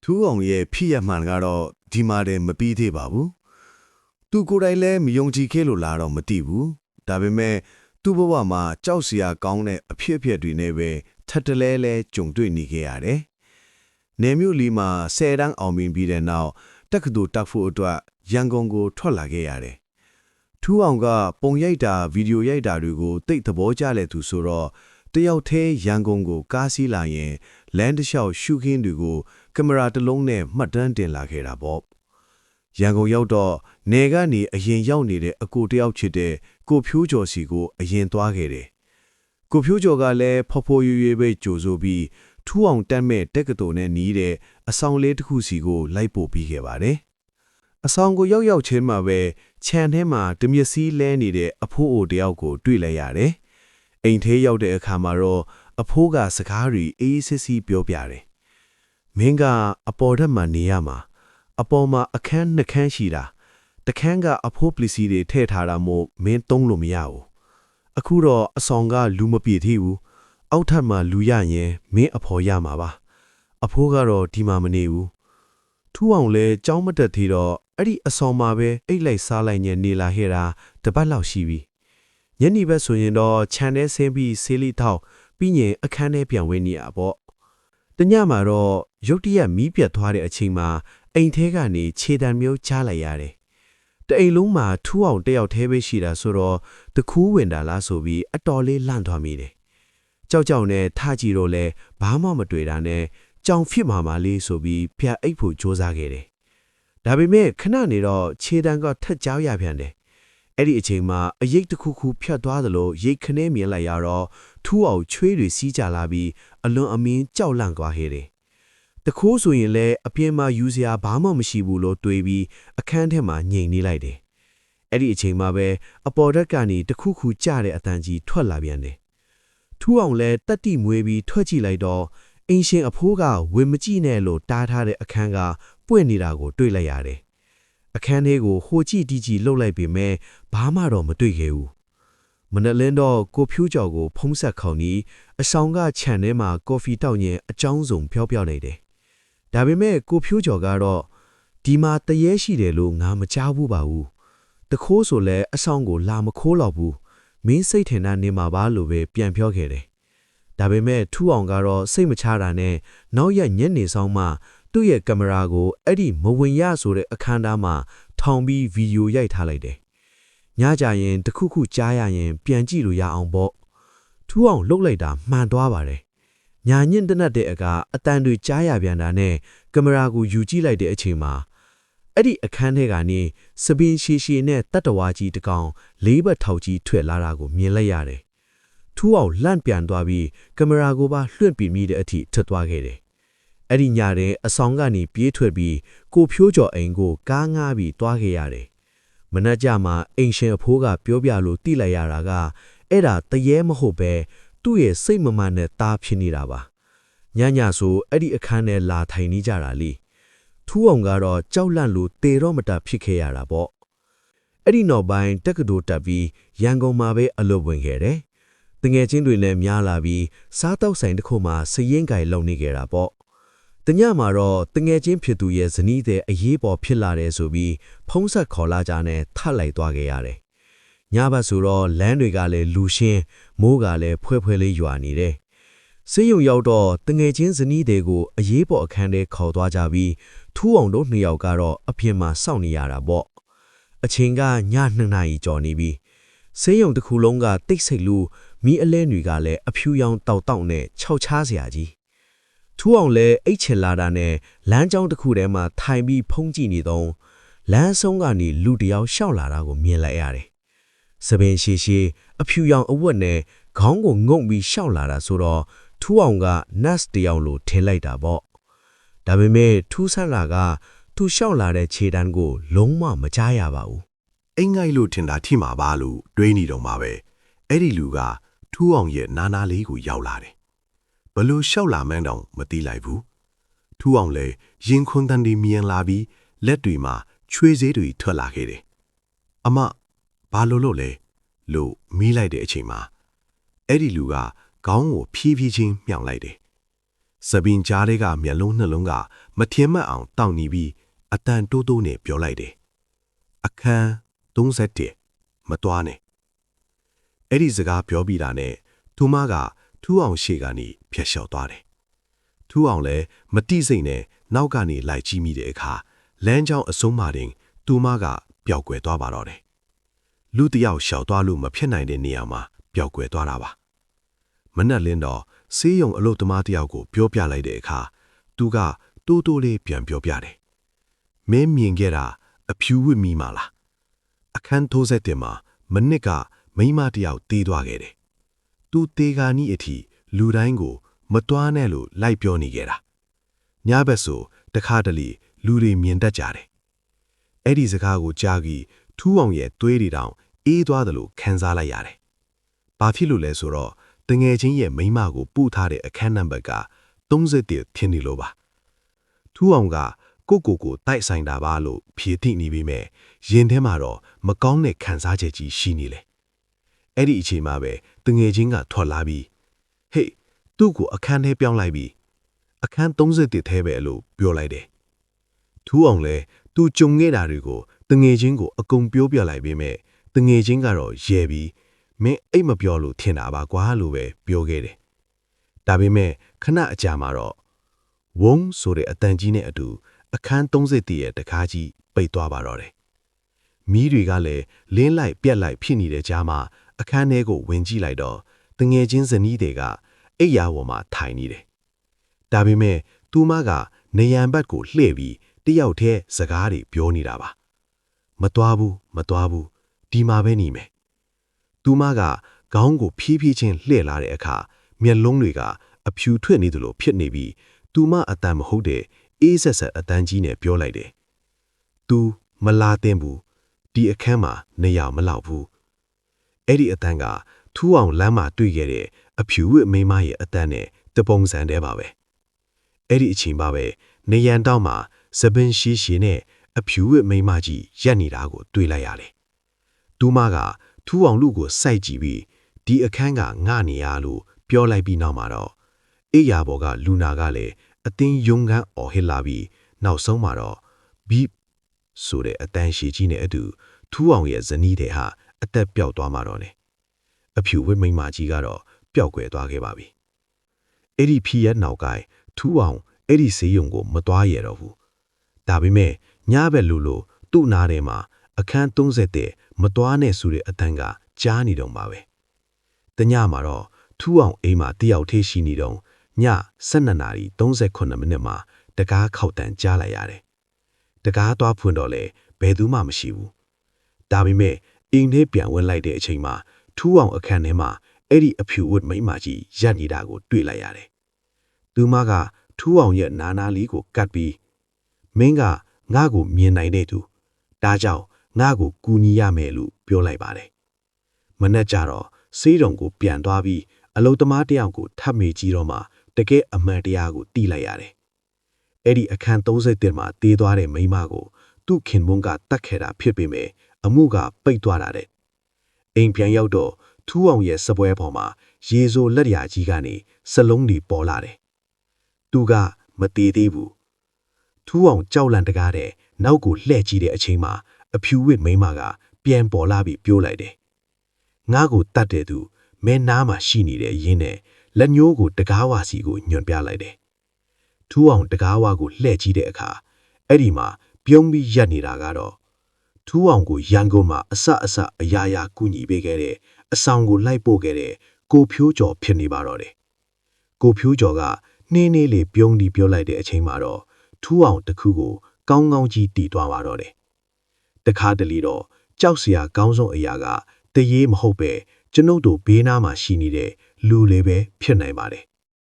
ထူးအောင်ရဲ့ဖြစ်ရမှန်ကတော့ဒီမှာတည်းမပြီးသေးပါဘူးသူကိုယ်တိုင်လည်းမယုံကြည်ခဲ့လို့လားတော့မသိဘူးဒါပေမဲ့သူ့ဘဝမှာကြောက်စရာကောင်းတဲ့အဖြစ်အပျက်တွေနဲ့ပဲထပ်တလဲလဲကြုံတွေ့နေခဲ့ရတယ်နေမျိုးလီမှာ10တန်းအောင်ပြီးတဲ့နောက်တက္ကသိုလ်တက်ဖို့အတွက်ရန်ကုန်ကိုထွက်လာခဲ့ရတယ်ထူးအောင်ကပုံရိုက်တာဗီဒီယိုရိုက်တာတွေကိုတိတ်သဘောကျတဲ့သူဆိုတော့တယောက်တည်းရန်ကုန်ကိုကားစီးလာရင်လမ်းတစ်လျှောက်ရှုခင်းတွေကိုကင်မရာတစ်လုံးနဲ့မှတ်တမ်းတင်လာခဲ့တာပေါ့ရန်ကုန်ရောက်တော့နေကနေအရင်ရောက်နေတဲ့အကိုတယောက်ချစ်တဲ့ကိုဖြိုးကျော်စီကိုအရင်သွားခဲ့တယ်ကိုဖြိုးကျော်ကလည်းဖော်ဖော်ရွရွပဲကြိုဆိုပြီးထူးအောင်တက်မဲ့တက္ကသိုလ်နဲ့နီးတဲ့အဆောင်လေးတစ်ခုစီကိုလိုက်ပို့ပြီးခဲ့ပါတယ်အဆောင်ကိုရောက်ချင်းမှာပဲခြံထဲမှာတမျက်စီးလဲနေတဲ့အဖိုးအိုတယောက်ကိုတွေ့လိုက်ရတယ်အိမ်ထဲရောက်တဲ့အခါမှာတော့အဖိုးကစကားတွေအေးစစ်စစ်ပြောပြတယ်မင်းကအပေါ်ထက်မှနေရမှာအပေါ်မှာအခန်းနှစ်ခန်းရှိတာတခန်းကအဖိုးပလီစီတွေထည့်ထားတာမို့မင်းသုံးလို့မရဘူးအခုတော့အဆောင်ကလူမပြည့်သေးဘူးအောက်ထပ်မှာလူရရင်မင်းအဖော်ရမှာပါအဖိုးကတော့ဒီမှာမနေဘူးထူးအောင်လဲကြောင်းမတက်သေးတော့အဲ့ဒီအဆောင်မှာပဲအိတ်လိုက်စားလိုက်ညနေလာခဲ့တာတပတ်လောက်ရှိပြီညနေဘက်ဆိုရင်တော့ခြံထဲဆင်းပြီးဆေးလိထောက်ပြီးရင်အခန်းထဲပြန်ဝင်နေရပေါ့တညမှာတော့ရုတ်တရက်မီးပြတ်သွားတဲ့အချိန်မှာအိမ်ထဲကနေခြေတံမျိုးချလိုက်ရတယ်တအိမ်လုံးမှာထူးအောင်တယောက်တည်းပဲရှိတာဆိုတော့တခူးဝင်တာလားဆိုပြီးအတော်လေးလန့်သွားမိတယ်ကြောက်နဲ့ထားကြည့်တော့လဲဘာမှမတွေ့တာနဲ့ကြောင်ဖြစ်မှာလေးဆိုပြီးဖျက်အိတ်ဖို့ကြိုးစားခဲ့တယ်ဒါပေမဲ့ခဏနေတော့ခြေတံကထက်ကြောက်ရပြန်တယ်အဲ့ဒီအချိန်မှာအရိတ်တစ်ခုခုဖြတ်သွားသလိုရိတ်ခနဲမြင်လိုက်ရတော့ထူးအောင်ချွေးတွေစီးကြလာပြီးအလွန်အမင်းကြောက်လန့်သွားခဲ့တယ်တခိုးဆိုရင်လည်းအပြင်မှာယူစရာဘာမှမရှိဘူးလို့တွေးပြီးအခန်းထဲမှာငြိမ်နေလိုက်တယ်အဲ့ဒီအချိန်မှာပဲအပေါ်ဓာတ်ကနေတခုခုကျတဲ့အတန်ကြီးထွက်လာပြန်တယ်ထူးအောင်လည်းတက်တိမွေးပြီးထွက်ကြည့်လိုက်တော့အင်းရှင်အဖိုးကဝင်မကြည့်နဲ့လို့တားထားတဲ့အခန်းကပွင့်နေတာကိုတွေ့လိုက်ရတယ်အခန်းထဲကိုဟိုကြည့်တီးကြည့်လှုပ်လိုက်ပေမဲ့ဘာမှတော့မတွေ့ခဲ့ဘူးမနက်လင်းတော့ကိုဖြူးကျော်ကိုဖုံးဆက်ခေါင်းပြီးအဆောင်ကခြံထဲမှာကော်ဖီတောက်ရင်အကြောင်းစုံပြောနေတယ်ဒါပေမဲ့ကိုဖြူးကျော်ကတော့ဒီမှာတရေရှိတယ်လို့ငါမကြားဘူးပါဘူးတခိုးဆိုလဲအဆောင်ကိုလာမခိုးတော့ဘူးမင်းစိတ်ထင်တာနေမှာပါလို့ပဲပြန်ပြောခဲ့တယ်ဒါပေမဲ့ထူးအောင်ကတော့စိတ်မချတာနဲ့နောက်ရက်ညနေဆောင်မှသူ့ရဲ့ကင်မရာကိုအဲ့ဒီမဝင်ရဆိုတဲ့အခန်းသားမှာထောင်ပြီးဗီဒီယိုရိုက်ထားလိုက်တယ်ညကြရင်တခုခုကြားရရင်ပြန်ကြည့်လို့ရအောင်ပေါ့ထူးအောင်လှုပ်လိုက်တာမှန်သွားပါတယ်ညာညင့်တနတ်တဲ့အကအတန်တွေကြားရပြန်တာနဲ့ကင်မရာကိုယူကြည့်လိုက်တဲ့အချိန်မှာအဲ့ဒီအခန်းထဲကနေစပင်းရှည်ရှည်နဲ့တတ်တော်ကြီးတကောင်လေးဘက်ထောက်ကြီးထွက်လာတာကိုမြင်လိုက်ရတယ်ထူးအောင်လန့်ပြန်သွားပြီးကင်မရာကိုပါလွှင့်ပြမိတဲ့အထိထွက်သွားခဲ့တယ်အဲ့ဒီညတဲ့အဆောင်ကနေပြေးထွက်ပြီးကိုဖြိုးကျော်အိမ်ကိုကားငားပြီးသွားခဲ့ရတယ်မနက်ကြမှာအိမ်ရှင်အဖိုးကပြောပြလို့တိလိုက်ရတာကအဲ့ဒါတရေမဟုတ်ပဲသူ့ရဲ့စိတ်မမှန်တဲ့သားဖြစ်နေတာပါညဆိုအဲ့ဒီအခန်းထဲလာထိုင်နေကြတာလေထူးအောင်ကတော့ကြောက်လန့်လို့တေတော့မတဖြစ်ခဲ့ရတာပေါ့အဲ့ဒီနောက်ပိုင်းတက္ကသိုလ်တက်ပြီးရန်ကုန်မှာပဲအလုပ်ဝင်ခဲ့တယ်တငယ်ချင်းတွေလည်းများလာပြီးစားတောက်ဆိုင်တစ်ခုမှာစရင်ကြိုင်လုံနေကြတာပေါ့တညမှာတော့တငယ်ချင်းဖြစ်သူရဲ့ဇနီးတဲ့အရေးပေါ်ဖြစ်လာတယ်ဆိုပြီးဖုံးဆက်ခေါ်လာကြနဲ့ထပ်လိုက်သွားခဲ့ရတယ်ညဘက်ဆိုတော့လမ်းတွေကလည်းလူရှင်းမိုးကလည်းဖွဲလေးရွာနေတယ်ဆေးရုံရောက်တော့တငယ်ချင်းဇနီးတွေကိုအရေးပေါ်အခန်းထဲခေါ်သွားကြပြီးထူးအောင်တို့နှစ်ယောက်ကတော့အပြင်မှာစောင့်နေရတာပေါ့အချိန်ကည2 နာရီကျော်နေပြီဆေးရုံတစ်ခုလုံးကတိတ်ဆိတ်လို့မီးအလဲတွေကလည်းအဖြူရောင်တောက်နဲ့ခြောက်ချားစရာကြီးထူးအောင်လဲအိတ်ချင်လာတာနဲ့လမ်းကြောင်းတစ်ခုထဲမှာထိုင်ပြီးဖုံးကြည့်နေတော့လမ်းဆုံးကနေလူတယောက်ရှောက်လာတာကိုမြင်လိုက်ရတယ်စပင်ရှည်အဖြူရောင်အဝတ်နဲ့ခေါင်းကိုငုံပြီးရှောက်လာတာဆိုတော့ထူးအောင်က nurse တယောက်လိုထင်လိုက်တာပေါ့ဒါပေမဲ့ထူးဆန်းလာကသူရှောက်လာတဲ့ခြေတန်းကိုလုံးဝမကြားရပါဘူးအိမ်ငိုက်လို့ထင်တာထိမှာပါလို့တွေးနေတော့မှာပဲအဲ့ဒီလူကထူးအောင်ရဲ့နာနာလေးကိုရောက်လာတယ်ဘလို့ရှောက်လာမှန်းတောင်မသိလိုက်ဘူးထူးအောင်လည်းရင်ခွန်းတန်ဒီမြင်လာပြီးလက်တွေမှာချွေးစေးတွေထွက်လာခဲ့တယ်အမဘာလို့လဲလို့မီးလိုက်တဲ့အချိန်မှာအဲ့ဒီလူကခေါင်းကိုဖြည်းဖြည်းချင်းမြှောင်လိုက်တယ် စပင်ကြားတွေကမျက်လုံးနှလုံးကမထင်မှတ်အောင်တောင့်နေပြီးအတန်တိုးတိုးနဲ့ပြောလိုက်တယ်အခန်း31မတွားနဲ့အဲ့ဒီစကားပြောပြီးတာနဲ့သူမကထူးအောင်ရှေ့ကနေဖျက်လျှော်သွားတယ်ထူးအောင်လည်းမတိစိတ်နဲ့နောက်ကနေလိုက်ကြည့်မိတဲ့အခါလမ်းကြောင်းအစုံးမှတင်သူမကပျောက်ကွယ်သွားပါတော့တယ်လူတယောက်ရှောက်သွားလို့မဖြစ်နိုင်တဲ့နေရာမှာပျောက်ကွယ်သွားတာပါမနက်လင်းတော့ဆေးရုံအလုပ်သမားတယောက်ကိုပြောပြလိုက်တဲ့အခါသူကတိုးတိုးလေးပြန်ပြောပြတယ်မင်းမြင်ခဲ့တာအဖြူဝစ်မိမှလားအခန်း31မှာမနစ်ကမိန်းမတယောက်တေးသွားခဲ့တယ်သူတေးကာနီးအထိလူတိုင်းကိုမတွားနဲ့လို့လိုက်ပြောနေခဲ့တာညဘက်ဆိုတခါတလေလူတွေမြင်တတ်ကြတယ်အဲ့ဒီစကားကိုကြားပြီးထူးအောင်ရဲ့သွေးတွေတောင်အေးသွားတယ်လို့ခံစားလိုက်ရတယ်ဘာဖြစ်လို့လဲဆိုတော့တငယ်ချင်းရဲ့မိန်းမကိုပို့ထားတဲ့အခန်းနံပါတ်က31ဖြစ်နေလို့ပါထူးအောင်ကကိုတိုက်ဆိုင်တာပါလို့ဖြေသိနေပြီးမြဲရင်ထဲမှာတော့မကောင်းတဲ့ခံစားချက်ကြီးရှိနေလေအဲ့ဒီအချိန်မှာပဲတငယ်ချင်းကထွက်လာပြီးဟေ့သူ့ကိုအခန်းထဲပြောင်းလိုက်ပြီးအခန်း31ထဲပဲလို့ပြောလိုက်တယ်ထူးအောင်လဲသူကြုံခဲ့တာတွေကိုတငယ်ချင်းကိုအကုန်ပြောပြလိုက်ပြီးမြဲတငယ်ချင်းကတော့ရဲပြီးမင်းအိတ်မပြောလို့ထင်တာပါကွာလို့ပဲပြောခဲ့တယ်ဒါပေမဲ့ခဏအကြာမှာတော့ဝုန်းဆိုတဲ့အတန်ကြီးနဲ့အတူအခန်း31ရဲ့တကားကြီးပိတ်သွားပါတော့တယ်မီးတွေကလည်းလင်းလိုက်ပြက်လိုက်ဖြစ်နေတဲ့ကြားမှာအခန်းထဲကိုဝင်ကြည့်လိုက်တော့တငယ်ချင်းဇနီးတွေကအိယာဝပေါ်မှာထိုင်နေတယ်ဒါပေမဲ့သူမကနေရန်ဘက်ကိုလှည့်ပြီးတယောက်တည်းစကားတွေပြောနေတာပါမသွားဘူးဒီမှာပဲနေမယ်သူမကခေါင်းကိုဖြည်းဖြည်းချင်းလှည့်လာတဲ့အခါမျက်လုံးတွေကအဖြူထွက်နေသလိုဖြစ်နေပြီးသူမအတန်မဟုတ်တဲ့အေးဆက်ဆက်အတန်ကြီးနဲ့ပြောလိုက်တယ်။ "तू မလာသင့်ဘူး။ဒီအခန်းမှာနေရမလောက်ဘူး။အဲ့ဒီအတန်ကထူးအောင်လမ်းမှာတွေ့ခဲ့တဲ့အဖြူဝစ်မိန်းမရဲ့အတန်နဲ့တပုံစံတည်းပါပဲ။အဲ့ဒီအချိန်ပါပဲနေရန်တောက်မှာစပင်ရှိရှိနဲ့အဖြူဝစ်မိန်းမကြီးရက်နေတာကိုတွေ့လိုက်ရတယ်။သူမကထူးအောင်လူကိုစိုက်ကြည့်ပြီးဒီအခန်းကငါနေရလို့ပြောလိုက်ပြီးနောက်မှာတော့အိယာဘော်ကလူနာကလည်းအတင်းယုံကန်းအော်ဟစ်လာပြီးနောက်ဆုံးမှာတော့ဘီဆိုတဲ့အတန်ရှည်ကြီးနဲ့အတူထူးအောင်ရဲ့ဇနီးတဲ့ဟာအသက်ပျောက်သွားမှာတော့လေအဖြူဝစ်မိန်းမကြီးကတော့ပျောက်ကွယ်သွားခဲ့ပါပြီအဲ့ဒီဖြီးရဲ့နောက်ကထူးအောင်အဲ့ဒီဆေးရုံကိုမသွားရတော့ဘူးဒါပေမဲ့ညဘက်လို့သူ့နားထဲမှာအခန်း30မသွားနဲ့ဆိုတဲ့အတန်ကကြားနေတော့မှာပဲတညမှာတော့ထူးအောင်အိမ်မှာတယောက်ထေးရှိနေတော့ည12:38မိနစ်မှာတကားခောက်တန်ကြားလိုက်ရတယ်တကားသွားဖွင့်တော့လေဘယ်သူမှမရှိဘူးဒါပေမဲ့အိမ်ထဲပြန်ဝင်လိုက်တဲ့အချိန်မှာထူးအောင်အခန်းထဲမှာအဲ့ဒီအဖြူဝတ်မိန်းမကြီးရပ်နေတာကိုတွေ့လိုက်ရတယ်သူမကထူးအောင်ရဲ့နာနာလေးကိုကတ်ပြီးမင်းကငါ့ကိုမြင်နိုင်တဲ့သူဒါကြောင့်ငါ့ကိုကူညီရမယ်လို့ပြောလိုက်ပါတယ်မနေ့ကျတော့ဆေးရုံကိုပြန်သွားပြီးအလုသမားတယောက်ကိုထပ်မေးကြည့်တော့မှတကယ်အမှန်တရားကိုသိလိုက်ရတယ်အဲ့ဒီအခန်း31မှာတေးသွားတဲ့မိန်းမကိုသူ့ခင်မွန်းကတတ်ခဲ့တာဖြစ်ပေမဲ့အမှုကပိတ်သွားတာတဲ့အိမ်ပြန်ရောက်တော့ထူးအောင်ရဲ့စပွဲပေါ်မှာရေစိုးလက်ရာကြီးကနေစလုံးတွေပေါ်လာတယ်သူကမသေးသေးဘူးထူးအောင်ကြောက်လန့်တကားတဲ့နောက်ကိုလှည့်ကြည့်တဲ့အချိန်မှာအဖြူဝစ်မိန်းမကပြန်ပေါ်လာပြီးပြောလိုက်တယ်ငါ့ကိုတတ်တဲ့သူမဲနားမှာရှိနေတဲ့ရင်းနဲ့လက်ညှိုးကိုတကားဝါစီကိုညွှန်ပြလိုက်တယ်ထူးအောင်တကားဝါကိုလှည့်ကြည့်တဲ့အခါအဲ့ဒီမှာပြုံးပြီးရက်နေတာကတော့ထူးအောင်ကိုရန်ကုန်မှာအဆအရာရာကူညီပေးခဲ့တဲ့အဆောင်ကိုလိုက်ပို့ခဲ့တဲ့ကိုဖြိုးကျော်ဖြစ်နေပါတော့တယ်ကိုဖြိုးကျော်ကနှင်းလေးလေးပြုံးပြီးပြောလိုက်တဲ့အချိန်မှာတော့ထူးအောင်တစ်ခုကိုကောင်းကောင်းကြီးတီးသွားပါတော့တယ်တခါတလေတော့ကြောက်စရာကောင်းဆုံးအရာကတရေမဟုတ်ပဲကျွန်ုပ်တို့ဘေးနားမှာရှိနေတဲ့လူလေးပဲဖြစ်နိုင်ပါတယ်